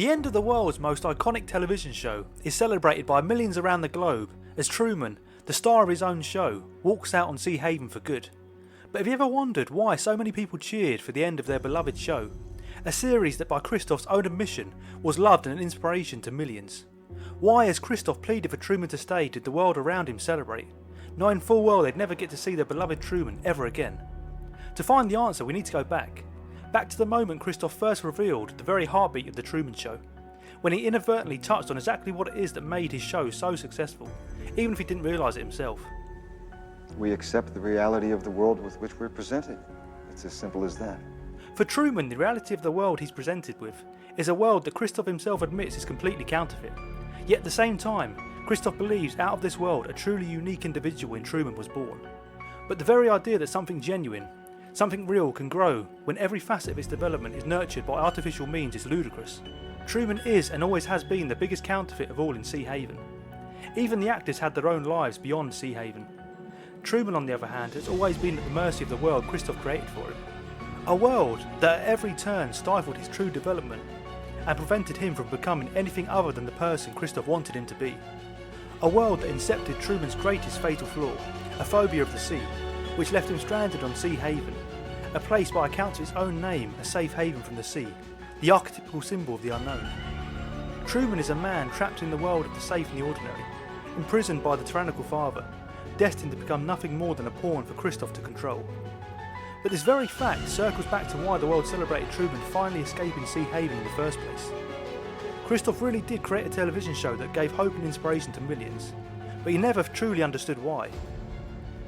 The end of the world's most iconic television show is celebrated by millions around the globe as Truman, the star of his own show, walks out on Seahaven for good. But have you ever wondered why so many people cheered for the end of their beloved show? A series that by Christof's own admission was loved and an inspiration to millions. Why, as Christof pleaded for Truman to stay, did the world around him celebrate, knowing full well they'd never get to see their beloved Truman ever again? To find the answer we need to go back to the moment Christof first revealed the very heartbeat of the Truman Show, when he inadvertently touched on exactly what it is that made his show so successful, even if he didn't realise it himself. We accept the reality of the world with which we're presented. It's as simple as that. For Truman, the reality of the world he's presented with is a world that Christof himself admits is completely counterfeit. Yet at the same time, Christof believes out of this world a truly unique individual in Truman was born. But the very idea that something genuine, something real can grow when every facet of its development is nurtured by artificial means is ludicrous. Truman is and always has been the biggest counterfeit of all in Seahaven. Even the actors had their own lives beyond Seahaven. Truman, on the other hand, has always been at the mercy of the world Christof created for him. A world that at every turn stifled his true development and prevented him from becoming anything other than the person Christof wanted him to be. A world that incepted Truman's greatest fatal flaw, a phobia of the sea, which left him stranded on Seahaven, a place by account of its own name, a safe haven from the sea, the archetypical symbol of the unknown. Truman is a man trapped in the world of the safe and the ordinary, imprisoned by the tyrannical father, destined to become nothing more than a pawn for Christof to control. But this very fact circles back to why the world celebrated Truman finally escaping Seahaven in the first place. Christof really did create a television show that gave hope and inspiration to millions, but he never truly understood why.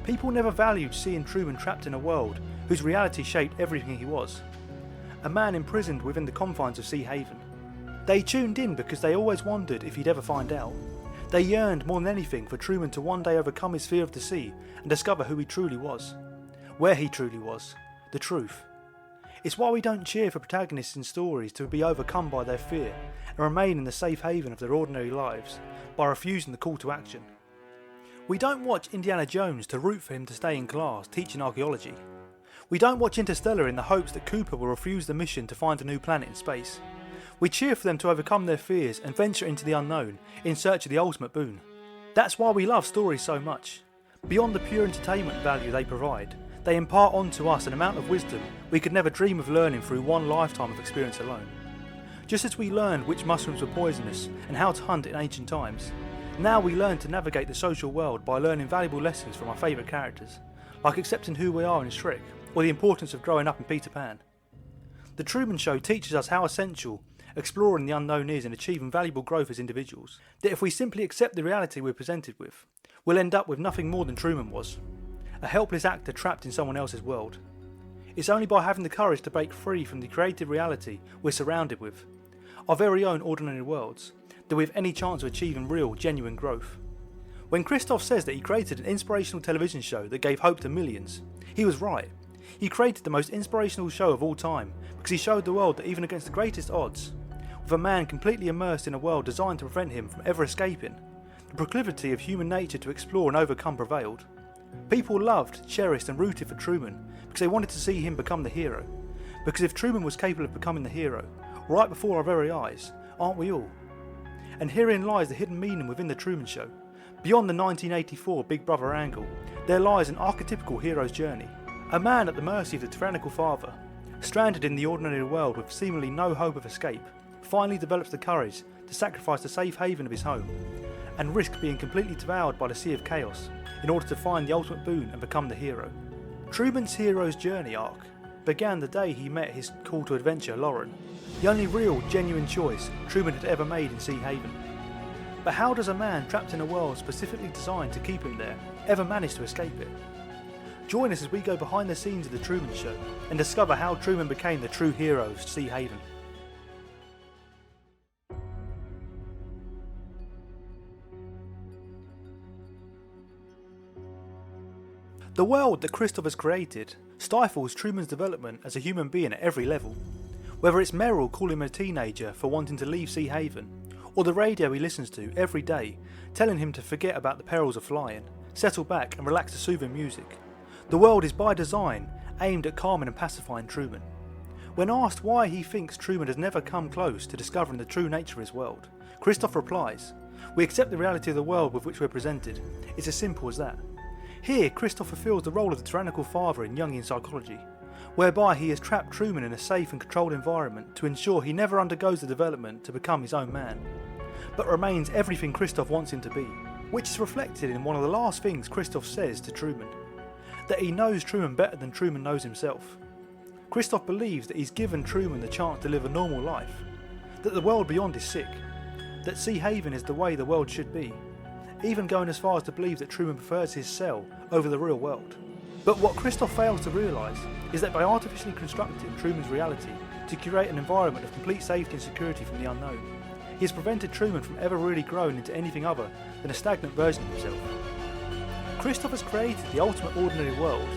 People never valued seeing Truman trapped in a world whose reality shaped everything he was. A man imprisoned within the confines of Seahaven. They tuned in because they always wondered if he'd ever find out. They yearned more than anything for Truman to one day overcome his fear of the sea and discover who he truly was. Where he truly was. The truth. It's why we don't cheer for protagonists in stories to be overcome by their fear and remain in the safe haven of their ordinary lives by refusing the call to action. We don't watch Indiana Jones to root for him to stay in class teaching archaeology. We don't watch Interstellar in the hopes that Cooper will refuse the mission to find a new planet in space. We cheer for them to overcome their fears and venture into the unknown in search of the ultimate boon. That's why we love stories so much. Beyond the pure entertainment value they provide, they impart onto us an amount of wisdom we could never dream of learning through one lifetime of experience alone. Just as we learned which mushrooms were poisonous and how to hunt in ancient times, now we learn to navigate the social world by learning valuable lessons from our favourite characters, like accepting who we are in Shrek, or the importance of growing up in Peter Pan. The Truman Show teaches us how essential exploring the unknown is in achieving valuable growth as individuals, that if we simply accept the reality we're presented with, we'll end up with nothing more than Truman was, a helpless actor trapped in someone else's world. It's only by having the courage to break free from the created reality we're surrounded with, our very own ordinary worlds, that we have any chance of achieving real, genuine growth. When Christof says that he created an inspirational television show that gave hope to millions, he was right. He created the most inspirational show of all time because he showed the world that even against the greatest odds, with a man completely immersed in a world designed to prevent him from ever escaping, the proclivity of human nature to explore and overcome prevailed. People loved, cherished and rooted for Truman because they wanted to see him become the hero. Because if Truman was capable of becoming the hero, right before our very eyes, aren't we all? And herein lies the hidden meaning within the Truman Show. Beyond the 1984 Big Brother angle, there lies an archetypical hero's journey. A man at the mercy of the tyrannical father, stranded in the ordinary world with seemingly no hope of escape, finally develops the courage to sacrifice the safe haven of his home, and risk being completely devoured by the sea of chaos in order to find the ultimate boon and become the hero. Truman's hero's journey arc began the day he met his call to adventure, Lauren, the only real, genuine choice Truman had ever made in Seahaven. But how does a man trapped in a world specifically designed to keep him there ever manage to escape it? Join us as we go behind the scenes of the Truman Show and discover how Truman became the true hero of Seahaven. The world that Christof has created stifles Truman's development as a human being at every level. Whether it's Meryl calling him a teenager for wanting to leave Seahaven, or the radio he listens to every day telling him to forget about the perils of flying, settle back and relax to soothing music. The world is by design aimed at calming and pacifying Truman. When asked why he thinks Truman has never come close to discovering the true nature of his world, Christof replies, "We accept the reality of the world with which we're presented. It's as simple as that." Here, Christof fulfills the role of the tyrannical father in Jungian psychology, whereby he has trapped Truman in a safe and controlled environment to ensure he never undergoes the development to become his own man, but remains everything Christof wants him to be, which is reflected in one of the last things Christof says to Truman, that he knows Truman better than Truman knows himself. Christof believes that he's given Truman the chance to live a normal life, that the world beyond is sick, that Seahaven is the way the world should be, even going as far as to believe that Truman prefers his cell over the real world. But what Christof fails to realise is that by artificially constructing Truman's reality to create an environment of complete safety and security from the unknown, he has prevented Truman from ever really growing into anything other than a stagnant version of himself. Christof has created the ultimate ordinary world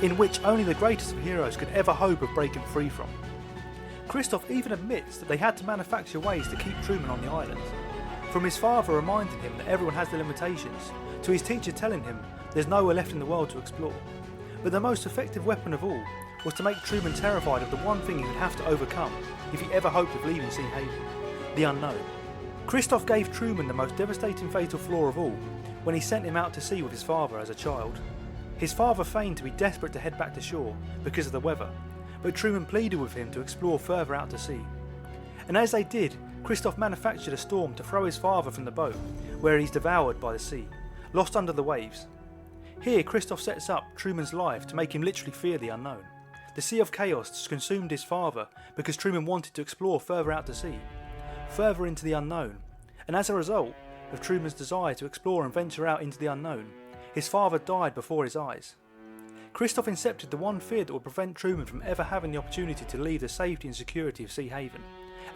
in which only the greatest of heroes could ever hope of breaking free from. Christof even admits that they had to manufacture ways to keep Truman on the island, from his father reminding him that everyone has their limitations, to his teacher telling him there's nowhere left in the world to explore. But the most effective weapon of all was to make Truman terrified of the one thing he would have to overcome if he ever hoped of leaving Seahaven: the unknown. Christof gave Truman the most devastating fatal flaw of all when he sent him out to sea with his father as a child. His father feigned to be desperate to head back to shore because of the weather, but Truman pleaded with him to explore further out to sea. And as they did, Christof manufactured a storm to throw his father from the boat, where he's devoured by the sea, lost under the waves. Here, Christof sets up Truman's life to make him literally fear the unknown. The sea of chaos consumed his father because Truman wanted to explore further out to sea, further into the unknown, and as a result of Truman's desire to explore and venture out into the unknown, his father died before his eyes. Christof incepted the one fear that would prevent Truman from ever having the opportunity to leave the safety and security of Seahaven,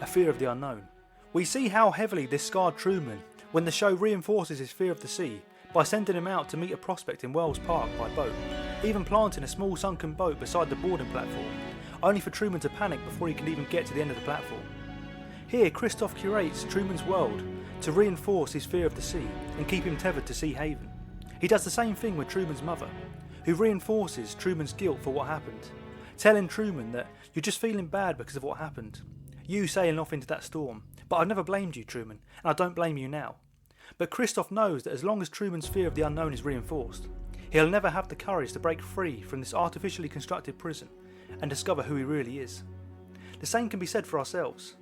a fear of the unknown. We see how heavily this scarred Truman when the show reinforces his fear of the sea by sending him out to meet a prospect in Wells Park by boat, even planting a small sunken boat beside the boarding platform, only for Truman to panic before he can even get to the end of the platform. Here, Christof curates Truman's world to reinforce his fear of the sea and keep him tethered to Seahaven. He does the same thing with Truman's mother, who reinforces Truman's guilt for what happened, telling Truman that you're just feeling bad because of what happened. You sailing off into that storm, but I've never blamed you, Truman, and I don't blame you now. But Christof knows that as long as Truman's fear of the unknown is reinforced, he'll never have the courage to break free from this artificially constructed prison and discover who he really is. The same can be said for ourselves.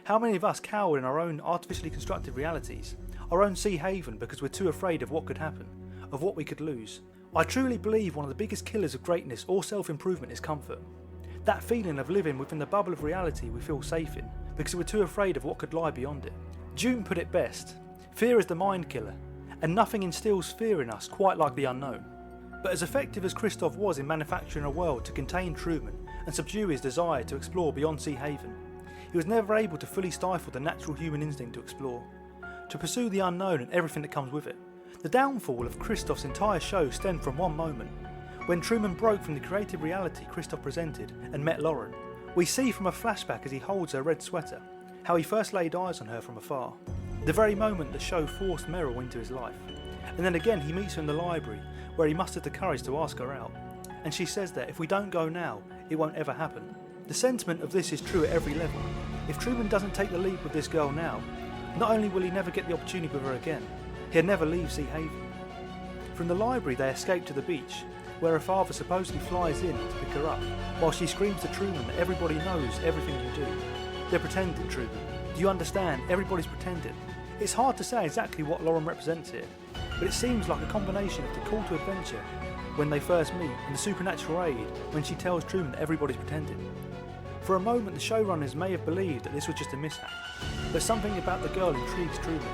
How many of us cower in our own artificially constructed realities, our own Seahaven, because we're too afraid of what could happen, of what we could lose? I truly believe one of the biggest killers of greatness or self-improvement is comfort. That feeling of living within the bubble of reality we feel safe in, because we're too afraid of what could lie beyond it. June put it best: fear is the mind killer, and nothing instills fear in us quite like the unknown. But as effective as Christof was in manufacturing a world to contain Truman and subdue his desire to explore beyond Seahaven, he was never able to fully stifle the natural human instinct to explore, to pursue the unknown and everything that comes with it. The downfall of Christof's entire show stemmed from one moment, when Truman broke from the creative reality Christof presented and met Lauren. We see from a flashback as he holds her red sweater, how he first laid eyes on her from afar, the very moment the show forced Meryl into his life. And then again he meets her in the library, where he mustered the courage to ask her out, and she says that if we don't go now, it won't ever happen. The sentiment of this is true at every level. If Truman doesn't take the leap with this girl now, not only will he never get the opportunity with her again, he'll never leave Seahaven. From the library they escape to the beach, where her father supposedly flies in to pick her up, while she screams to Truman that everybody knows everything you do. They're pretending, Truman. Do you understand? Everybody's pretending. It's hard to say exactly what Lauren represents here, but it seems like a combination of the call to adventure when they first meet and the supernatural aid when she tells Truman that everybody's pretending. For a moment the showrunners may have believed that this was just a mishap, but something about the girl intrigues Truman,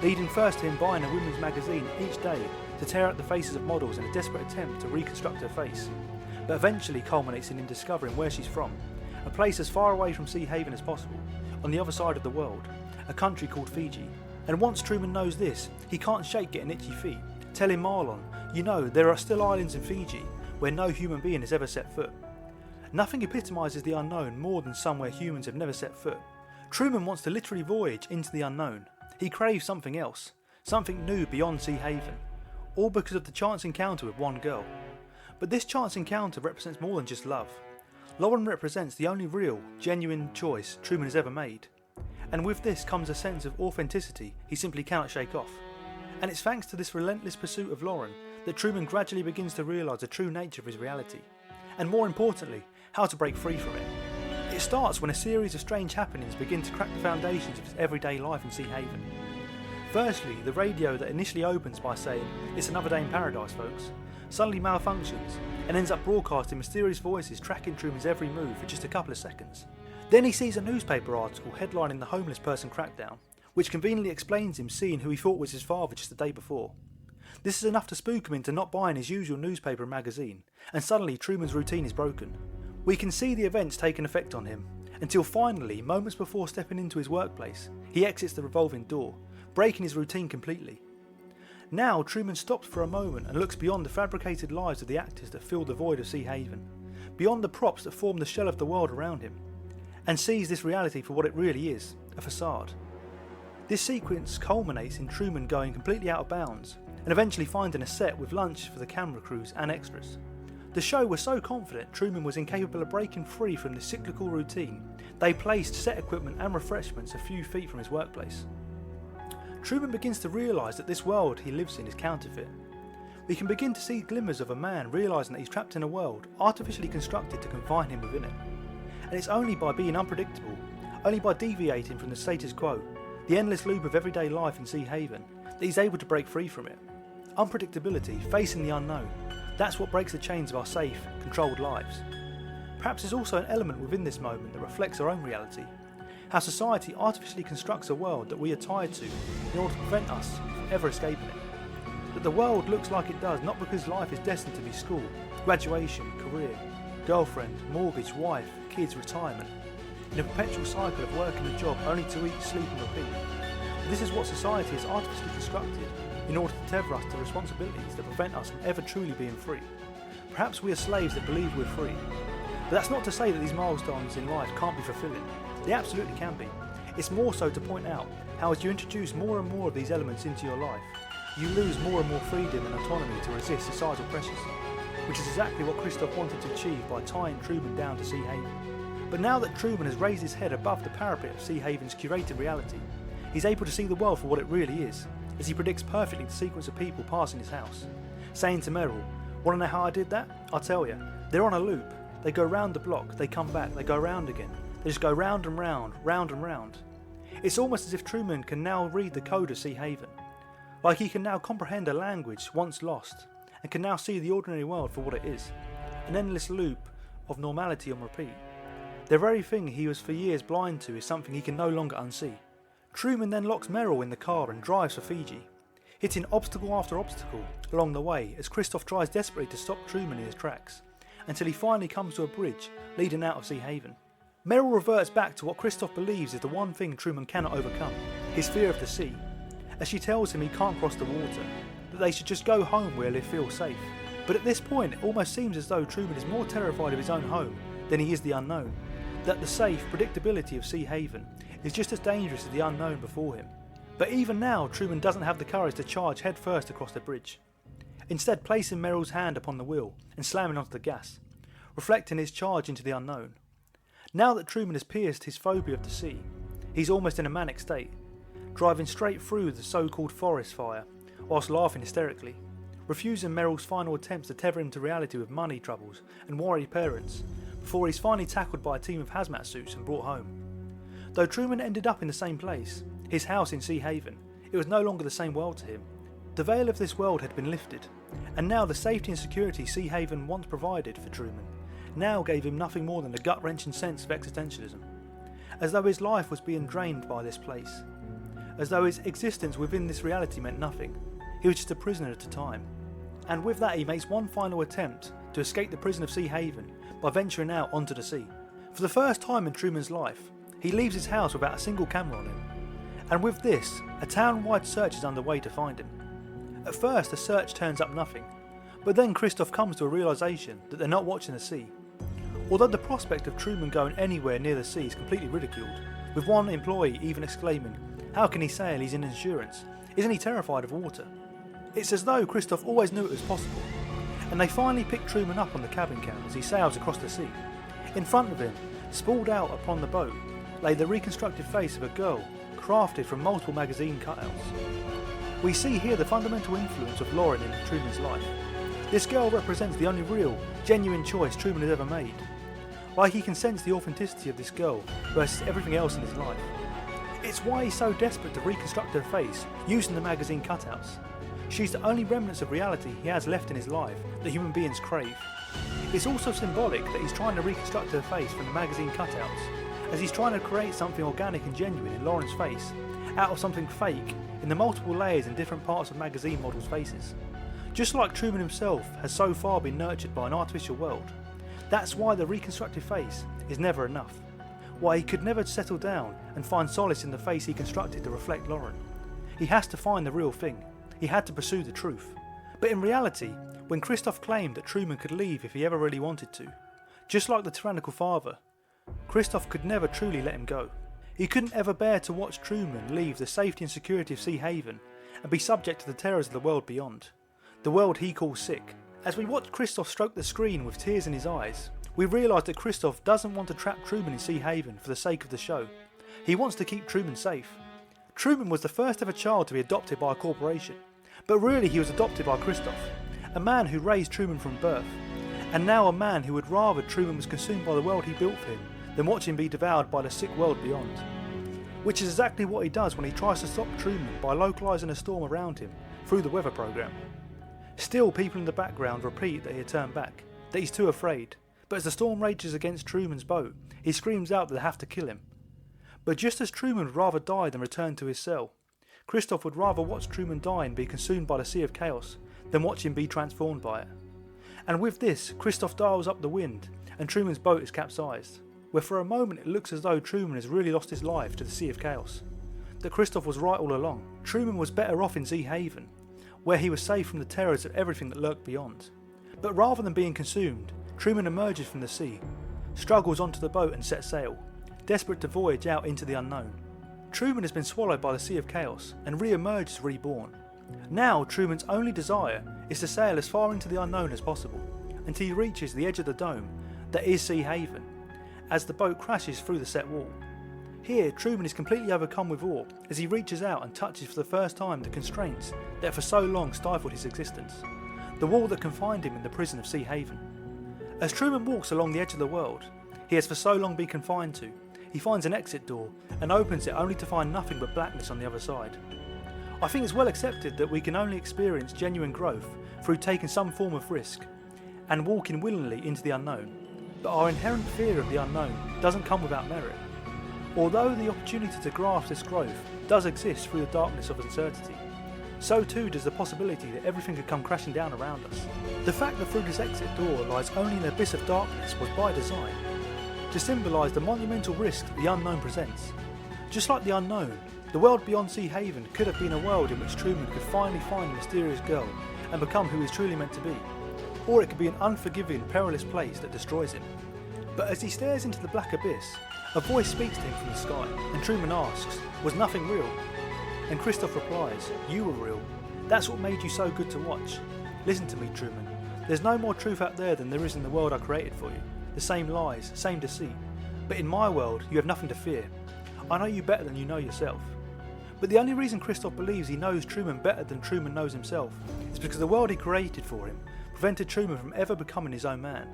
leading first to him buying a women's magazine each day to tear out the faces of models in a desperate attempt to reconstruct her face, but eventually culminates in him discovering where she's from, a place as far away from Seahaven as possible, on the other side of the world, a country called Fiji. And once Truman knows this, he can't shake getting itchy feet, telling Marlon, you know, there are still islands in Fiji where no human being has ever set foot. Nothing epitomises the unknown more than somewhere humans have never set foot. Truman wants to literally voyage into the unknown. He craves something else, something new beyond Seahaven, all because of the chance encounter with one girl. But this chance encounter represents more than just love. Lauren represents the only real, genuine choice Truman has ever made. And with this comes a sense of authenticity he simply cannot shake off. And it's thanks to this relentless pursuit of Lauren that Truman gradually begins to realise the true nature of his reality, and more importantly, how to break free from it. It starts when a series of strange happenings begin to crack the foundations of his everyday life in Seahaven. Firstly, the radio that initially opens by saying, "It's another day in paradise, folks," suddenly malfunctions and ends up broadcasting mysterious voices tracking Truman's every move for just a couple of seconds. Then he sees a newspaper article headlining the homeless person crackdown, which conveniently explains him seeing who he thought was his father just the day before. This is enough to spook him into not buying his usual newspaper and magazine, and suddenly Truman's routine is broken. We can see the events taking effect on him, until finally, moments before stepping into his workplace, he exits the revolving door, breaking his routine completely. Now Truman stops for a moment and looks beyond the fabricated lives of the actors that fill the void of Seahaven, beyond the props that form the shell of the world around him, and sees this reality for what it really is, a facade. This sequence culminates in Truman going completely out of bounds, and eventually finding a set with lunch for the camera crews and extras. The show was so confident Truman was incapable of breaking free from this cyclical routine, they placed set equipment and refreshments a few feet from his workplace. Truman begins to realise that this world he lives in is counterfeit. We can begin to see glimmers of a man realising that he's trapped in a world artificially constructed to confine him within it. And it's only by being unpredictable, only by deviating from the status quo, the endless loop of everyday life in Seahaven, that he's able to break free from it. Unpredictability, facing the unknown, that's what breaks the chains of our safe, controlled lives. Perhaps there's also an element within this moment that reflects our own reality. How society artificially constructs a world that we are tied to in order to prevent us from ever escaping it. That the world looks like it does not because life is destined to be school, graduation, career, girlfriend, mortgage, wife, kids, retirement, in a perpetual cycle of work and a job only to eat, sleep and repeat. This is what society has artificially constructed in order to tether us to responsibilities that prevent us from ever truly being free. Perhaps we are slaves that believe we're free. But that's not to say that these milestones in life can't be fulfilling. They absolutely can be. It's more so to point out how as you introduce more and more of these elements into your life, you lose more and more freedom and autonomy to resist societal pressures, which is exactly what Christof wanted to achieve by tying Truman down to Seahaven. But now that Truman has raised his head above the parapet of Seahaven's curated reality, he's able to see the world for what it really is, as he predicts perfectly the sequence of people passing his house, saying to Meryl, "Want to know how I did that? I'll tell you. They're on a loop. They go round the block, they come back, they go round again. They just go round and round, round and round." It's almost as if Truman can now read the code of Seahaven, like he can now comprehend a language once lost, and can now see the ordinary world for what it is, an endless loop of normality on repeat. The very thing he was for years blind to is something he can no longer unsee. Truman then locks Meryl in the car and drives for Fiji, hitting obstacle after obstacle along the way as Christof tries desperately to stop Truman in his tracks, until he finally comes to a bridge leading out of Seahaven. Meryl reverts back to what Christof believes is the one thing Truman cannot overcome, his fear of the sea, as she tells him he can't cross the water, that they should just go home where they feel safe. But at this point it almost seems as though Truman is more terrified of his own home than he is the unknown, that the safe predictability of Seahaven is just as dangerous as the unknown before him. But even now Truman doesn't have the courage to charge head first across the bridge, instead placing Meryl's hand upon the wheel and slamming onto the gas, reflecting his charge into the unknown. Now that Truman has pierced his phobia of the sea, he's almost in a manic state, driving straight through the so-called forest fire, whilst laughing hysterically, refusing Meryl's final attempts to tether him to reality with money troubles and worried parents, before he's finally tackled by a team of hazmat suits and brought home. Though Truman ended up in the same place, his house in Seahaven, it was no longer the same world to him. The veil of this world had been lifted, and now the safety and security Seahaven once provided for Truman now gave him nothing more than a gut-wrenching sense of existentialism, as though his life was being drained by this place, as though his existence within this reality meant nothing. He was just a prisoner at a time. And with that he makes one final attempt to escape the prison of Seahaven by venturing out onto the sea. For the first time in Truman's life, he leaves his house without a single camera on him, and with this, a town-wide search is underway to find him. At first the search turns up nothing, but then Christof comes to a realisation that they're not watching the sea. Although the prospect of Truman going anywhere near the sea is completely ridiculed, with one employee even exclaiming, "How can he sail, he's in insurance, isn't he terrified of water?" It's as though Christof always knew it was possible, and they finally pick Truman up on the cabin cam as he sails across the sea. In front of him, sprawled out upon the boat, lay the reconstructed face of a girl crafted from multiple magazine cutouts. We see here the fundamental influence of Lauren in Truman's life. This girl represents the only real, genuine choice Truman has ever made. Like he can sense the authenticity of this girl versus everything else in his life. It's why he's so desperate to reconstruct her face using the magazine cutouts. She's the only remnants of reality he has left in his life that human beings crave. It's also symbolic that he's trying to reconstruct her face from the magazine cutouts, as he's trying to create something organic and genuine in Lauren's face out of something fake in the multiple layers in different parts of magazine models' faces. Just like Truman himself has so far been nurtured by an artificial world. That's why the reconstructed face is never enough. Why he could never settle down and find solace in the face he constructed to reflect Lauren. He has to find the real thing. He had to pursue the truth. But in reality, when Christof claimed that Truman could leave if he ever really wanted to, just like the tyrannical father, Christof could never truly let him go. He couldn't ever bear to watch Truman leave the safety and security of Seahaven and be subject to the terrors of the world beyond. The world he calls sick. As we watch Christof stroke the screen with tears in his eyes, we realise that Christof doesn't want to trap Truman in Seahaven for the sake of the show. He wants to keep Truman safe. Truman was the first ever child to be adopted by a corporation, but really he was adopted by Christof, a man who raised Truman from birth, and now a man who would rather Truman was consumed by the world he built for him than watch him be devoured by the sick world beyond. Which is exactly what he does when he tries to stop Truman by localising a storm around him through the weather programme. Still, people in the background repeat that he had turned back, that he's too afraid, but as the storm rages against Truman's boat, he screams out that they have to kill him. But just as Truman would rather die than return to his cell, Christof would rather watch Truman die and be consumed by the sea of chaos than watch him be transformed by it. And with this, Christof dials up the wind and Truman's boat is capsized, where for a moment it looks as though Truman has really lost his life to the sea of chaos. That Christof was right all along. Truman was better off in Seahaven, where he was safe from the terrors of everything that lurked beyond. But rather than being consumed, Truman emerges from the sea, struggles onto the boat and sets sail, desperate to voyage out into the unknown. Truman has been swallowed by the sea of chaos and re-emerges reborn. Now Truman's only desire is to sail as far into the unknown as possible, until he reaches the edge of the dome that is Seahaven, as the boat crashes through the set wall. Here Truman is completely overcome with awe as he reaches out and touches for the first time the constraints that for so long stifled his existence, the wall that confined him in the prison of Seahaven. As Truman walks along the edge of the world he has for so long been confined to, he finds an exit door and opens it only to find nothing but blackness on the other side. I think it's well accepted that we can only experience genuine growth through taking some form of risk and walking willingly into the unknown, but our inherent fear of the unknown doesn't come without merit. Although the opportunity to grasp this growth does exist through the darkness of uncertainty, so too does the possibility that everything could come crashing down around us. The fact that through this exit door lies only an abyss of darkness was by design, to symbolise the monumental risk the unknown presents. Just like the unknown, the world beyond Seahaven could have been a world in which Truman could finally find the mysterious girl and become who he's truly meant to be, or it could be an unforgiving, perilous place that destroys him. But as he stares into the black abyss, a voice speaks to him from the sky, and Truman asks, "Was nothing real?" And Christof replies, "You were real. That's what made you so good to watch. Listen to me, Truman. There's no more truth out there than there is in the world I created for you. The same lies, same deceit. But in my world, you have nothing to fear. I know you better than you know yourself." But the only reason Christof believes he knows Truman better than Truman knows himself is because the world he created for him prevented Truman from ever becoming his own man,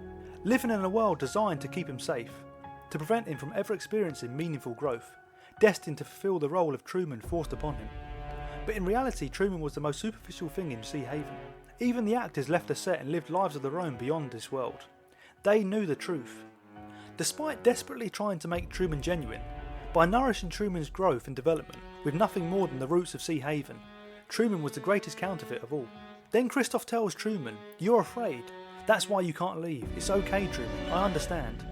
living in a world designed to keep him safe, to prevent him from ever experiencing meaningful growth, destined to fulfill the role of Truman forced upon him. But in reality, Truman was the most superficial thing in Seahaven. Even the actors left the set and lived lives of their own beyond this world. They knew the truth. Despite desperately trying to make Truman genuine, by nourishing Truman's growth and development with nothing more than the roots of Seahaven, Truman was the greatest counterfeit of all. Then Christof tells Truman, "You're afraid. That's why you can't leave. It's okay, Truman. I understand.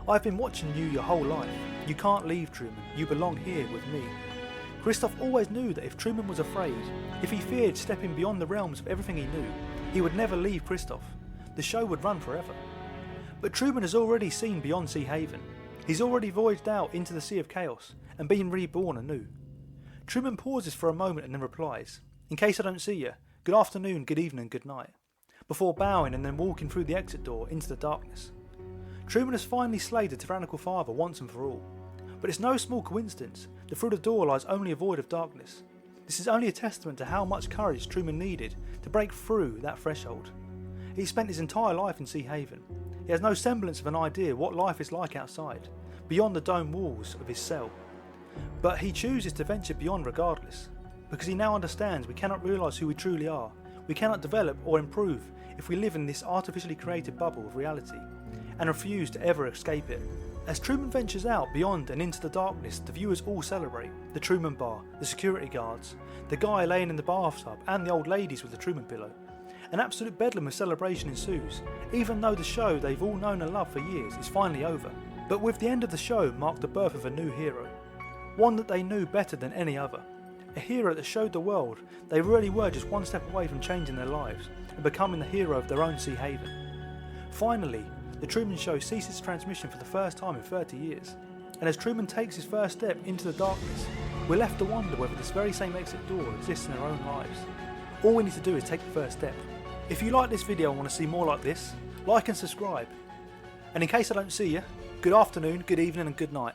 I've been watching you your whole life. You can't leave, Truman. You belong here with me." Christof always knew that if Truman was afraid, if he feared stepping beyond the realms of everything he knew, he would never leave Christof. The show would run forever. But Truman has already seen beyond Seahaven. He's already voyaged out into the sea of chaos and been reborn anew. Truman pauses for a moment and then replies, "In case I don't see you, good afternoon, good evening, good night," before bowing and then walking through the exit door into the darkness. Truman has finally slayed the tyrannical father once and for all. But it's no small coincidence that through the door lies only a void of darkness. This is only a testament to how much courage Truman needed to break through that threshold. He spent his entire life in Seahaven. He has no semblance of an idea what life is like outside, beyond the dome walls of his cell. But he chooses to venture beyond regardless, because he now understands we cannot realise who we truly are. We cannot develop or improve if we live in this artificially created bubble of reality, and refuse to ever escape it. As Truman ventures out beyond and into the darkness, the viewers all celebrate. The Truman bar, the security guards, the guy laying in the bathtub, and the old ladies with the Truman pillow. An absolute bedlam of celebration ensues, even though the show they've all known and loved for years is finally over. But with the end of the show marked the birth of a new hero, one that they knew better than any other. A hero that showed the world they really were just one step away from changing their lives and becoming the hero of their own Seahaven. Finally, the Truman Show ceases transmission for the first time in 30 years, and as Truman takes his first step into the darkness, we're left to wonder whether this very same exit door exists in our own lives. All we need to do is take the first step. If you like this video and want to see more like this, like and subscribe. And in case I don't see you, good afternoon, good evening and good night.